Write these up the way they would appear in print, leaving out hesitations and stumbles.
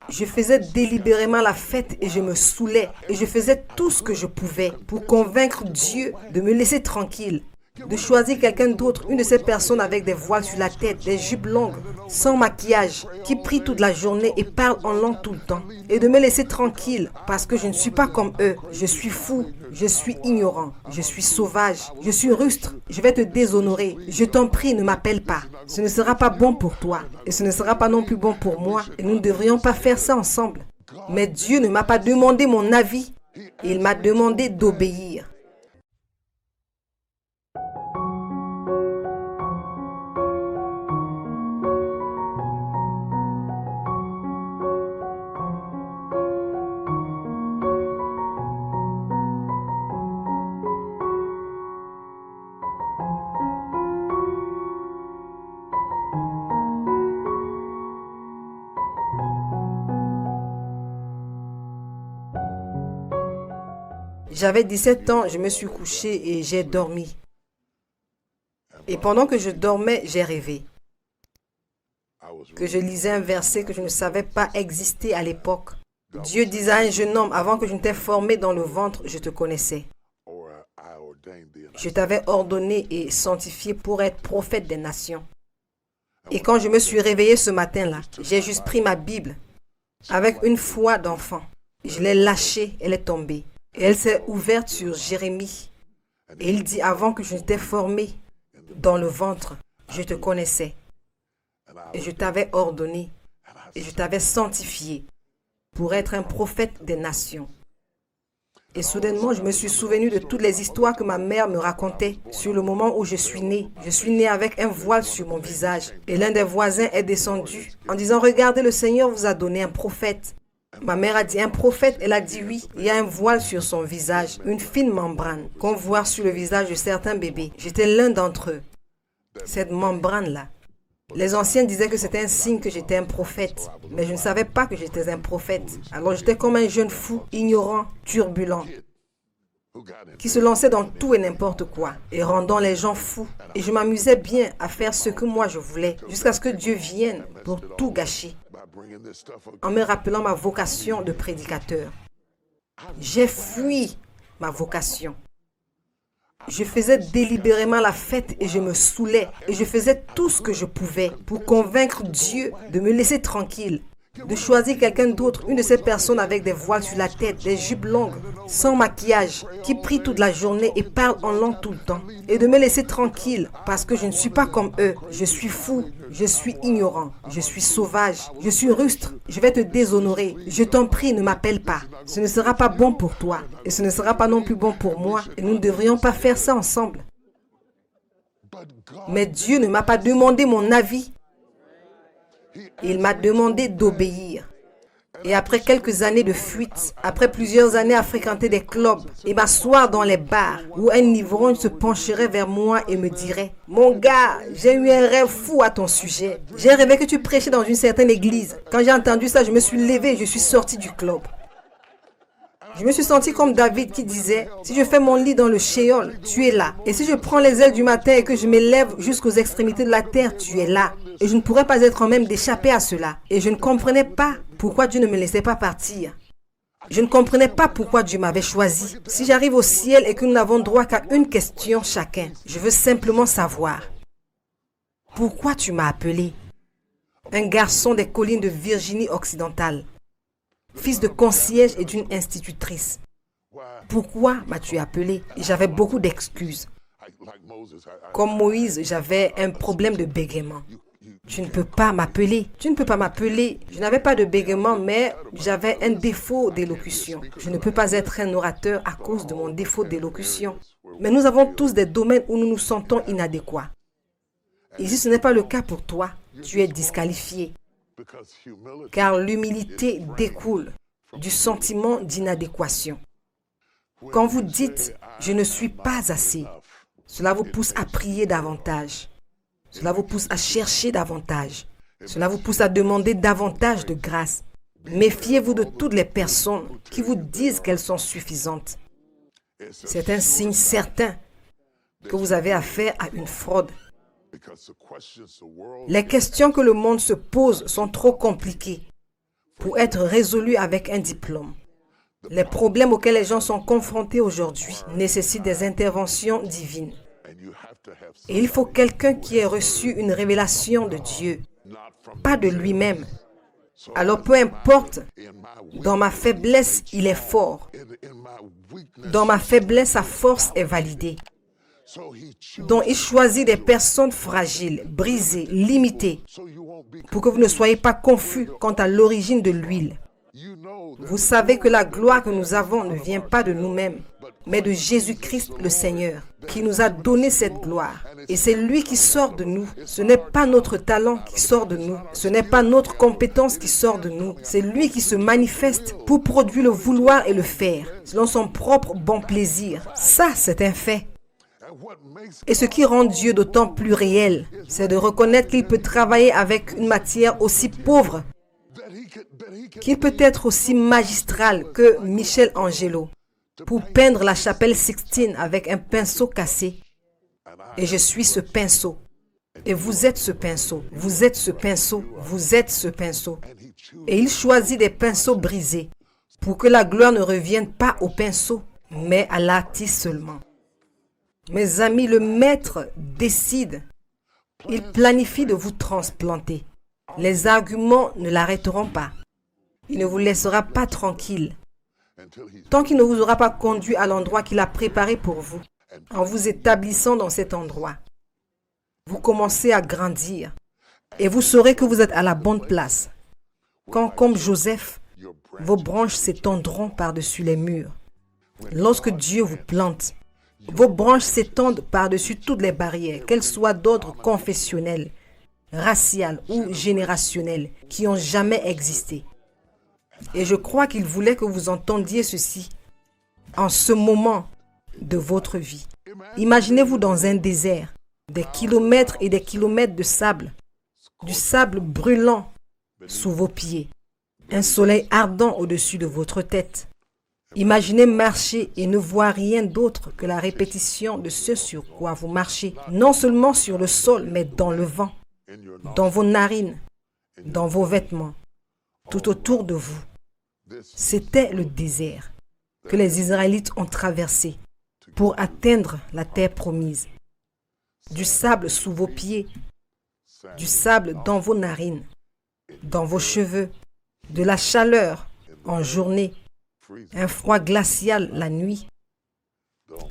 Je faisais délibérément la fête et je me saoulais. Et je faisais tout ce que je pouvais pour convaincre Dieu de me laisser tranquille. De choisir quelqu'un d'autre, une de ces personnes avec des voiles sur la tête, des jupes longues, sans maquillage, qui prie toute la journée et parle en langue tout le temps. Et de me laisser tranquille parce que je ne suis pas comme eux. Je suis fou, je suis ignorant, je suis sauvage, je suis rustre. Je vais te déshonorer. Je t'en prie, ne m'appelle pas. Ce ne sera pas bon pour toi et ce ne sera pas non plus bon pour moi. Et nous ne devrions pas faire ça ensemble. Mais Dieu ne m'a pas demandé mon avis. Il m'a demandé d'obéir. J'avais 17 ans, je me suis couché et j'ai dormi. Et pendant que je dormais, j'ai rêvé que je lisais un verset que je ne savais pas exister à l'époque. Dieu disait à un jeune homme, avant que je ne t'ai formé dans le ventre, je te connaissais. Je t'avais ordonné et sanctifié pour être prophète des nations. Et quand je me suis réveillé ce matin-là, j'ai juste pris ma Bible avec une foi d'enfant. Je l'ai lâchée, elle est tombée. Et elle s'est ouverte sur Jérémie. Et il dit, avant que je ne t'ai formé dans le ventre, je te connaissais. Et je t'avais ordonné. Et je t'avais sanctifié pour être un prophète des nations. Et soudainement, je me suis souvenu de toutes les histoires que ma mère me racontait sur le moment où je suis née. Je suis née avec un voile sur mon visage. Et l'un des voisins est descendu en disant, regardez, le Seigneur vous a donné un prophète. Ma mère a dit un prophète, elle a dit oui. Il y a un voile sur son visage, une fine membrane qu'on voit sur le visage de certains bébés. J'étais l'un d'entre eux. Cette membrane-là. Les anciens disaient que c'était un signe que j'étais un prophète, mais je ne savais pas que j'étais un prophète. Alors j'étais comme un jeune fou, ignorant, turbulent, qui se lançait dans tout et n'importe quoi, et rendant les gens fous. Et je m'amusais bien à faire ce que moi je voulais, jusqu'à ce que Dieu vienne pour tout gâcher, en me rappelant ma vocation de prédicateur. J'ai fui ma vocation. Je faisais délibérément la fête et je me saoulais. Et je faisais tout ce que je pouvais pour convaincre Dieu de me laisser tranquille. De choisir quelqu'un d'autre, une de ces personnes avec des voiles sur la tête, des jupes longues, sans maquillage, qui prie toute la journée et parle en langue tout le temps. Et de me laisser tranquille parce que je ne suis pas comme eux. Je suis fou, je suis ignorant, je suis sauvage, je suis rustre. Je vais te déshonorer. Je t'en prie, ne m'appelle pas. Ce ne sera pas bon pour toi et ce ne sera pas non plus bon pour moi. Et nous ne devrions pas faire ça ensemble. Mais Dieu ne m'a pas demandé mon avis. Il m'a demandé d'obéir. Et après quelques années de fuite, après plusieurs années à fréquenter des clubs et m'asseoir dans les bars où un ivrogne se pencherait vers moi et me dirait « Mon gars, j'ai eu un rêve fou à ton sujet. J'ai rêvé que tu prêchais dans une certaine église. Quand j'ai entendu ça, je me suis levé et je suis sorti du club. » Je me suis senti comme David qui disait, si je fais mon lit dans le shéol, tu es là. Et si je prends les ailes du matin et que je m'élève jusqu'aux extrémités de la terre, tu es là. Et je ne pourrais pas être en même d'échapper à cela. Et je ne comprenais pas pourquoi Dieu ne me laissait pas partir. Je ne comprenais pas pourquoi Dieu m'avait choisi. Si j'arrive au ciel et que nous n'avons droit qu'à une question chacun, je veux simplement savoir, pourquoi tu m'as appelé? Un garçon des collines de Virginie occidentale, fils de concierge et d'une institutrice. Pourquoi m'as-tu appelé? J'avais beaucoup d'excuses. Comme Moïse, j'avais un problème de bégaiement. Tu ne peux pas m'appeler. Tu ne peux pas m'appeler. Je n'avais pas de bégaiement, mais j'avais un défaut d'élocution. Je ne peux pas être un orateur à cause de mon défaut d'élocution. Mais nous avons tous des domaines où nous nous sentons inadéquats. Et si ce n'est pas le cas pour toi, tu es disqualifié. Car l'humilité découle du sentiment d'inadéquation. Quand vous dites « je ne suis pas assez », cela vous pousse à prier davantage. Cela vous pousse à chercher davantage. Cela vous pousse à demander davantage de grâce. Méfiez-vous de toutes les personnes qui vous disent qu'elles sont suffisantes. C'est un signe certain que vous avez affaire à une fraude. Les questions que le monde se pose sont trop compliquées pour être résolus avec un diplôme. Les problèmes auxquels les gens sont confrontés aujourd'hui nécessitent des interventions divines. Et il faut quelqu'un qui ait reçu une révélation de Dieu, pas de lui-même. Alors peu importe, dans ma faiblesse, il est fort. Dans ma faiblesse, sa force est validée. Donc il choisit des personnes fragiles, brisées, limitées, pour que vous ne soyez pas confus quant à l'origine de l'huile. Vous savez que la gloire que nous avons ne vient pas de nous-mêmes, mais de Jésus-Christ le Seigneur, qui nous a donné cette gloire. Et c'est lui qui sort de nous. Ce n'est pas notre talent qui sort de nous. Ce n'est pas notre compétence qui sort de nous. C'est lui qui se manifeste pour produire le vouloir et le faire, selon son propre bon plaisir. Ça, c'est un fait. Et ce qui rend Dieu d'autant plus réel, c'est de reconnaître qu'il peut travailler avec une matière aussi pauvre, qu'il peut être aussi magistral que Michel-Angelo, pour peindre la chapelle Sixtine avec un pinceau cassé. Et je suis ce pinceau. Et vous êtes ce pinceau. Vous êtes ce pinceau. Vous êtes ce pinceau. Et il choisit des pinceaux brisés pour que la gloire ne revienne pas au pinceau, mais à l'artiste seulement. Mes amis, le maître décide. Il planifie de vous transplanter. Les arguments ne l'arrêteront pas. Il ne vous laissera pas tranquille tant qu'il ne vous aura pas conduit à l'endroit qu'il a préparé pour vous. En vous établissant dans cet endroit, vous commencez à grandir et vous saurez que vous êtes à la bonne place. Quand, comme Joseph, vos branches s'étendront par-dessus les murs. Lorsque Dieu vous plante, vos branches s'étendent par-dessus toutes les barrières, qu'elles soient d'ordre confessionnel, racial ou générationnel, qui ont jamais existé. Et je crois qu'il voulait que vous entendiez ceci en ce moment de votre vie. Imaginez-vous dans un désert, des kilomètres et des kilomètres de sable, du sable brûlant sous vos pieds, un soleil ardent au-dessus de votre tête. Imaginez marcher et ne voir rien d'autre que la répétition de ce sur quoi vous marchez, non seulement sur le sol, mais dans le vent, dans vos narines, dans vos vêtements, tout autour de vous. C'était le désert que les Israélites ont traversé pour atteindre la terre promise. Du sable sous vos pieds, du sable dans vos narines, dans vos cheveux, de la chaleur en journée, un froid glacial la nuit.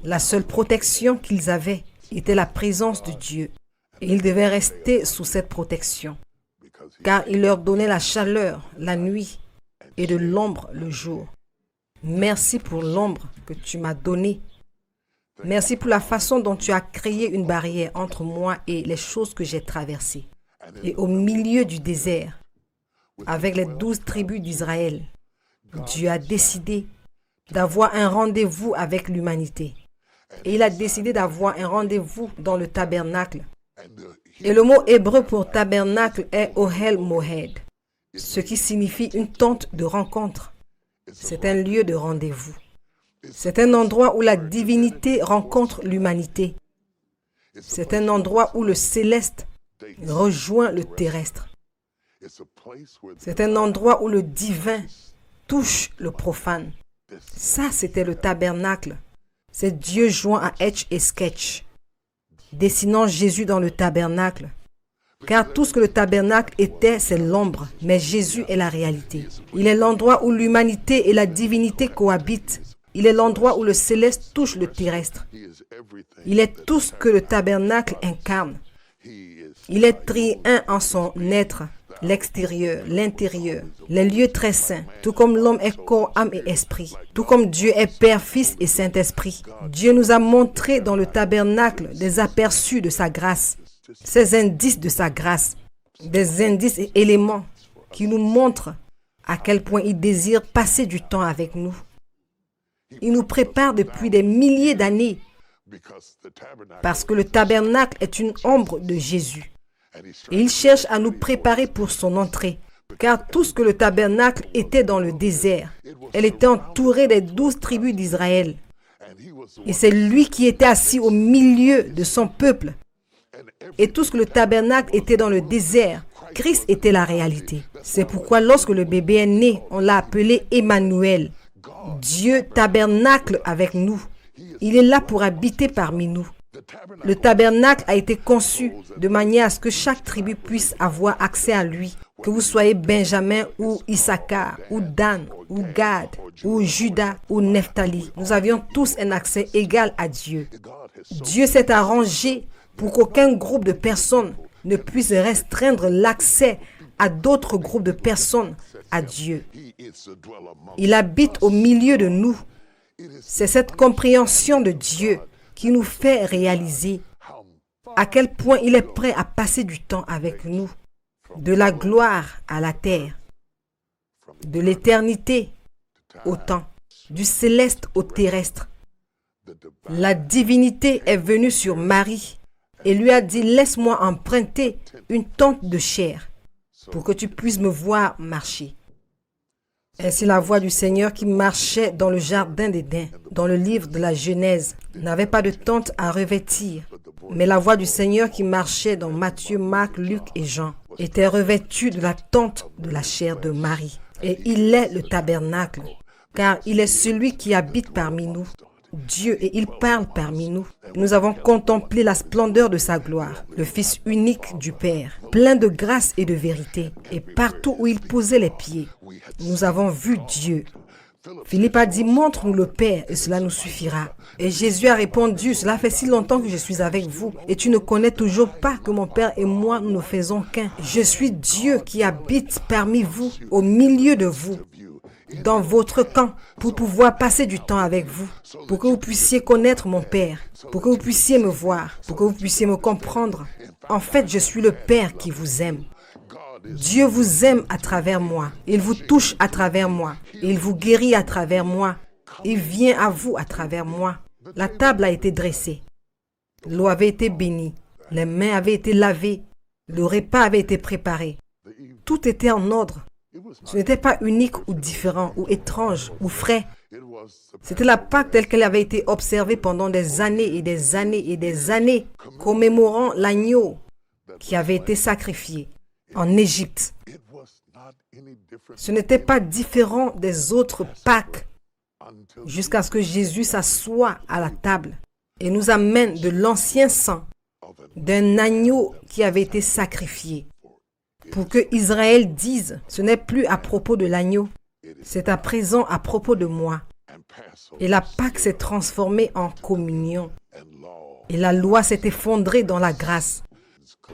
La seule protection qu'ils avaient était la présence de Dieu. Et ils devaient rester sous cette protection, car il leur donnait la chaleur la nuit et de l'ombre le jour. Merci pour l'ombre que tu m'as donnée. Merci pour la façon dont tu as créé une barrière entre moi et les choses que j'ai traversées. Et au milieu du désert, avec les 12 tribus d'Israël, Dieu a décidé d'avoir un rendez-vous avec l'humanité. Et il a décidé d'avoir un rendez-vous dans le tabernacle. Et le mot hébreu pour tabernacle est Ohel Moed, ce qui signifie une tente de rencontre. C'est un lieu de rendez-vous. C'est un endroit où la divinité rencontre l'humanité. C'est un endroit où le céleste rejoint le terrestre. C'est un endroit où le divin touche le profane. Ça, c'était le tabernacle. C'est Dieu jouant à Etch et Sketch, dessinant Jésus dans le tabernacle. Car tout ce que le tabernacle était, c'est l'ombre, mais Jésus est la réalité. Il est l'endroit où l'humanité et la divinité cohabitent. Il est l'endroit où le céleste touche le terrestre. Il est tout ce que le tabernacle incarne. Il est triun en son être, l'extérieur, l'intérieur, les lieux très saints, tout comme l'homme est corps, âme et esprit, tout comme Dieu est Père, Fils et Saint-Esprit. Dieu nous a montré dans le tabernacle des aperçus de sa grâce, ces indices de sa grâce, des indices et éléments qui nous montrent à quel point il désire passer du temps avec nous. Il nous prépare depuis des milliers d'années parce que le tabernacle est une ombre de Jésus. Et il cherche à nous préparer pour son entrée. Car tout ce que le tabernacle était dans le désert, elle était entourée des 12 tribus d'Israël. Et c'est lui qui était assis au milieu de son peuple. Et tout ce que le tabernacle était dans le désert, Christ était la réalité. C'est pourquoi lorsque le bébé est né, on l'a appelé Emmanuel. Dieu tabernacle avec nous. Il est là pour habiter parmi nous. Le tabernacle a été conçu de manière à ce que chaque tribu puisse avoir accès à lui. Que vous soyez Benjamin ou Issachar ou Dan ou Gad ou Judas ou Nephtali, nous avions tous un accès égal à Dieu. Dieu s'est arrangé pour qu'aucun groupe de personnes ne puisse restreindre l'accès à d'autres groupes de personnes à Dieu. Il habite au milieu de nous. C'est cette compréhension de Dieu qui nous fait réaliser à quel point il est prêt à passer du temps avec nous, de la gloire à la terre, de l'éternité au temps, du céleste au terrestre. La divinité est venue sur Marie et lui a dit « Laisse-moi emprunter une tente de chair pour que tu puisses me voir marcher. » Ainsi la voix du Seigneur qui marchait dans le jardin d'Éden, dans le livre de la Genèse, n'avait pas de tente à revêtir. Mais la voix du Seigneur qui marchait dans Matthieu, Marc, Luc et Jean était revêtue de la tente de la chair de Marie. Et il est le tabernacle, car il est celui qui habite parmi nous. Dieu, et il parle parmi nous. Nous avons contemplé la splendeur de sa gloire, le Fils unique du Père, plein de grâce et de vérité. Et partout où il posait les pieds, nous avons vu Dieu. Philippe a dit, montre-nous le Père et cela nous suffira. Et Jésus a répondu, cela fait si longtemps que je suis avec vous et tu ne connais toujours pas que mon Père et moi nous ne faisons qu'un. Je suis Dieu qui habite parmi vous, au milieu de vous, dans votre camp, pour pouvoir passer du temps avec vous, pour que vous puissiez connaître mon Père, pour que vous puissiez me voir, pour que vous puissiez me comprendre. En fait, je suis le Père qui vous aime. Dieu vous aime à travers moi. Il vous touche à travers moi. Il vous guérit à travers moi. Il vient à vous à travers moi. La table a été dressée. L'eau avait été bénie. Les mains avaient été lavées. Le repas avait été préparé. Tout était en ordre. Ce n'était pas unique ou différent ou étrange ou frais. C'était la Pâque telle qu'elle avait été observée pendant des années et des années et des années, commémorant l'agneau qui avait été sacrifié en Égypte. Ce n'était pas différent des autres Pâques jusqu'à ce que Jésus s'assoie à la table et nous amène de l'ancien sang d'un agneau qui avait été sacrifié. Pour que Israël dise, ce n'est plus à propos de l'agneau, c'est à présent à propos de moi. Et la Pâque s'est transformée en communion. Et la loi s'est effondrée dans la grâce.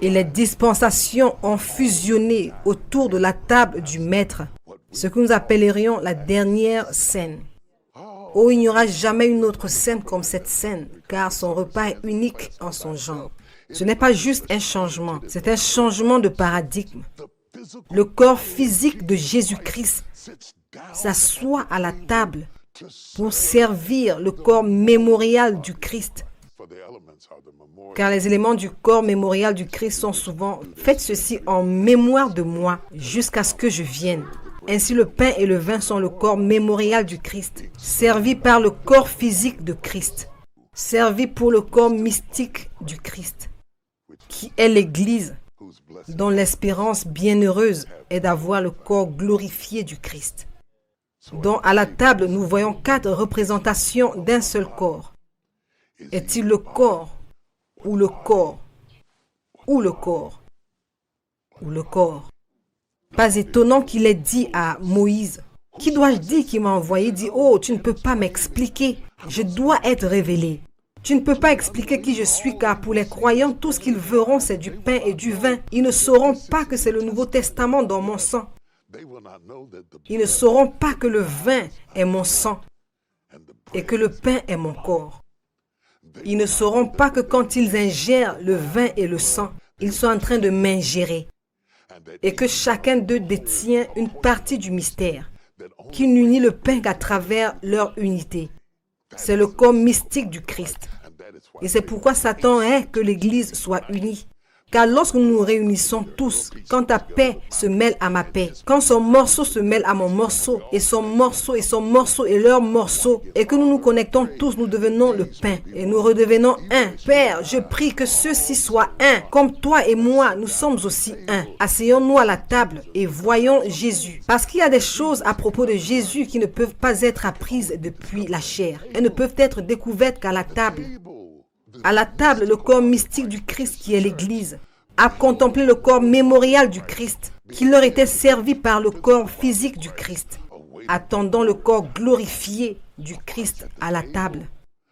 Et les dispensations ont fusionné autour de la table du Maître, ce que nous appellerions la dernière scène. Oh, il n'y aura jamais une autre scène comme cette scène, car son repas est unique en son genre. Ce n'est pas juste un changement, c'est un changement de paradigme. Le corps physique de Jésus-Christ s'assoit à la table pour servir le corps mémorial du Christ. Car les éléments du corps mémorial du Christ sont souvent « Faites ceci en mémoire de moi jusqu'à ce que je vienne ». Ainsi, le pain et le vin sont le corps mémorial du Christ, servi par le corps physique de Christ, servi pour le corps mystique du Christ, qui est l'Église, dont l'espérance bienheureuse est d'avoir le corps glorifié du Christ. Donc, à la table, nous voyons 4 représentations d'un seul corps. Est-il le corps ou le corps ou le corps ou le corps? Pas étonnant qu'il ait dit à Moïse, « Qui dois-je dire qui m'a envoyé ?» Il dit, « Oh, tu ne peux pas m'expliquer, je dois être révélé. Tu ne peux pas expliquer qui je suis, car pour les croyants, tout ce qu'ils verront, c'est du pain et du vin. Ils ne sauront pas que c'est le Nouveau Testament dans mon sang. Ils ne sauront pas que le vin est mon sang et que le pain est mon corps. Ils ne sauront pas que quand ils ingèrent le vin et le sang, ils sont en train de m'ingérer et que chacun d'eux détient une partie du mystère qui n'unit le pain qu'à travers leur unité. C'est le corps mystique du Christ. Et c'est pourquoi Satan est que l'Église soit unie. Car lorsque nous nous réunissons tous, quand ta paix se mêle à ma paix, quand son morceau se mêle à mon morceau, et son morceau et leur morceau, et que nous nous connectons tous, nous devenons le pain, et nous redevenons un. Père, je prie que ceux-ci soient un, comme toi et moi, nous sommes aussi un. Asseyons-nous à la table et voyons Jésus. Parce qu'il y a des choses à propos de Jésus qui ne peuvent pas être apprises depuis la chair. Elles ne peuvent être découvertes qu'à la table. À la table, le corps mystique du Christ qui est l'Église a contemplé le corps mémorial du Christ qui leur était servi par le corps physique du Christ, attendant le corps glorifié du Christ à la table.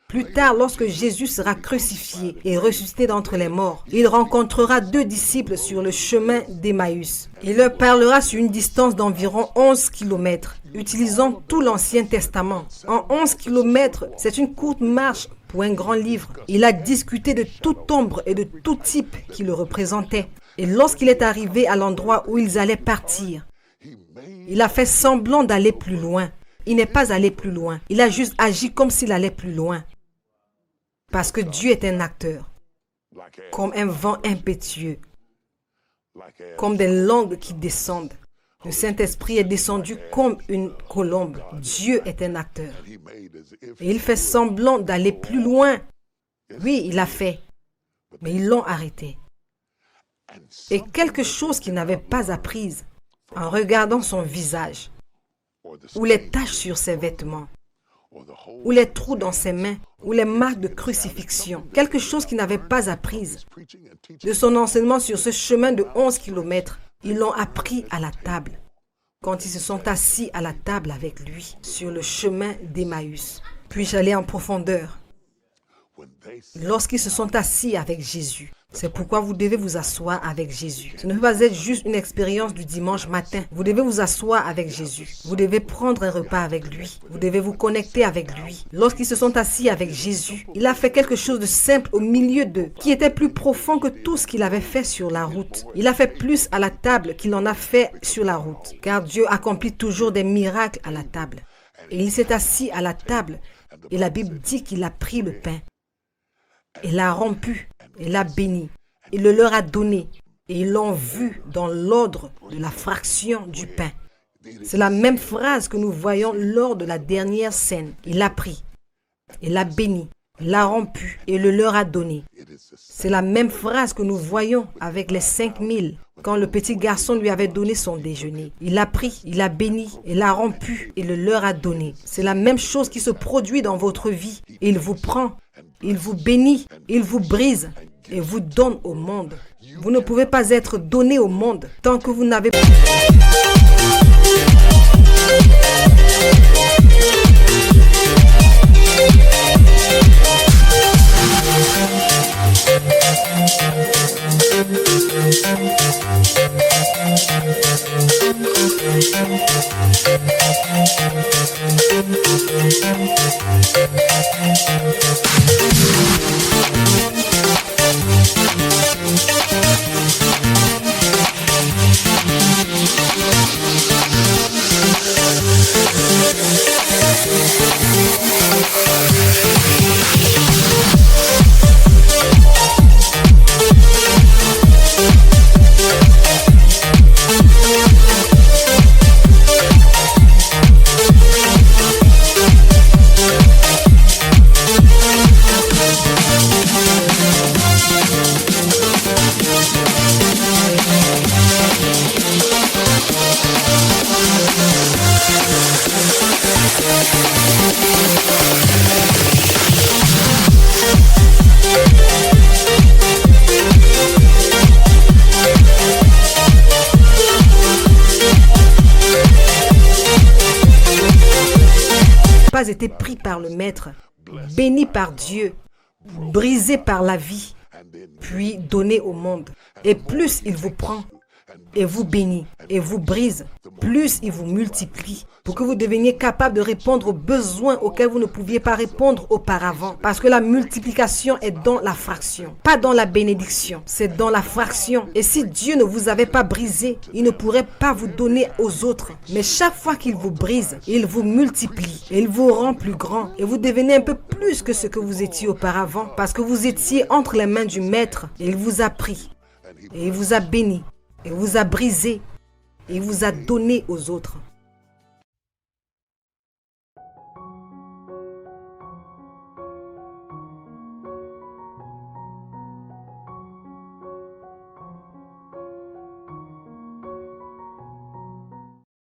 Plus tard, lorsque Jésus sera crucifié et ressuscité d'entre les morts, il rencontrera 2 disciples sur le chemin d'Emmaüs. Il leur parlera sur une distance d'environ 11 km, utilisant tout l'Ancien Testament. En 11 km, c'est une courte marche pour un grand livre. Il a discuté de toute ombre et de tout type qui le représentait. Et lorsqu'il est arrivé à l'endroit où ils allaient partir, il a fait semblant d'aller plus loin. Il n'est pas allé plus loin. Il a juste agi comme s'il allait plus loin. Parce que Dieu est un acteur, comme un vent impétueux, comme des langues qui descendent. Le Saint-Esprit est descendu comme une colombe. Dieu est un acteur. Et il fait semblant d'aller plus loin. Oui, il a fait. Mais ils l'ont arrêté. Et quelque chose qu'il n'avait pas apprise, en regardant son visage, ou les taches sur ses vêtements, ou les trous dans ses mains, ou les marques de crucifixion, quelque chose qu'il n'avait pas apprise. De son enseignement sur ce chemin de 11 km, ils l'ont appris à la table, quand ils se sont assis à la table avec lui, sur le chemin d'Emmaüs. Puis-je aller en profondeur? Lorsqu'ils se sont assis avec Jésus, c'est pourquoi vous devez vous asseoir avec Jésus. Ce ne peut pas être juste une expérience du dimanche matin. Vous devez vous asseoir avec Jésus. Vous devez prendre un repas avec lui. Vous devez vous connecter avec lui. Lorsqu'ils se sont assis avec Jésus, il a fait quelque chose de simple au milieu d'eux, qui était plus profond que tout ce qu'il avait fait sur la route. Il a fait plus à la table qu'il en a fait sur la route, car Dieu accomplit toujours des miracles à la table. Et il s'est assis à la table, et la Bible dit qu'il a pris le pain. Il l'a rompu, il l'a béni, il le leur a donné et ils l'ont vu dans l'ordre de la fraction du pain. C'est la même phrase que nous voyons lors de la dernière scène. Il l'a pris, il l'a béni, il l'a rompu et le leur a donné. C'est la même phrase que nous voyons avec les 5000 quand le petit garçon lui avait donné son déjeuner. Il l'a pris, il l'a béni, il l'a rompu et le leur a donné. C'est la même chose qui se produit dans votre vie. Il vous prend, il vous bénit, il vous brise et vous donne au monde. Vous ne pouvez pas être donné au monde tant que vous n'avez pas... Pas été pris par le Maître, béni par Dieu, brisé par la vie, puis donné au monde. Et plus il vous prend, et vous bénit, et vous brise, plus il vous multiplie, pour que vous deveniez capable de répondre aux besoins auxquels vous ne pouviez pas répondre auparavant. Parce que la multiplication est dans la fraction, pas dans la bénédiction, c'est dans la fraction. Et si Dieu ne vous avait pas brisé, il ne pourrait pas vous donner aux autres. Mais chaque fois qu'il vous brise, il vous multiplie, et il vous rend plus grand, et vous devenez un peu plus que ce que vous étiez auparavant, parce que vous étiez entre les mains du Maître, et il vous a pris. Et il vous a béni. Et il vous a brisé. Et il vous a donné aux autres.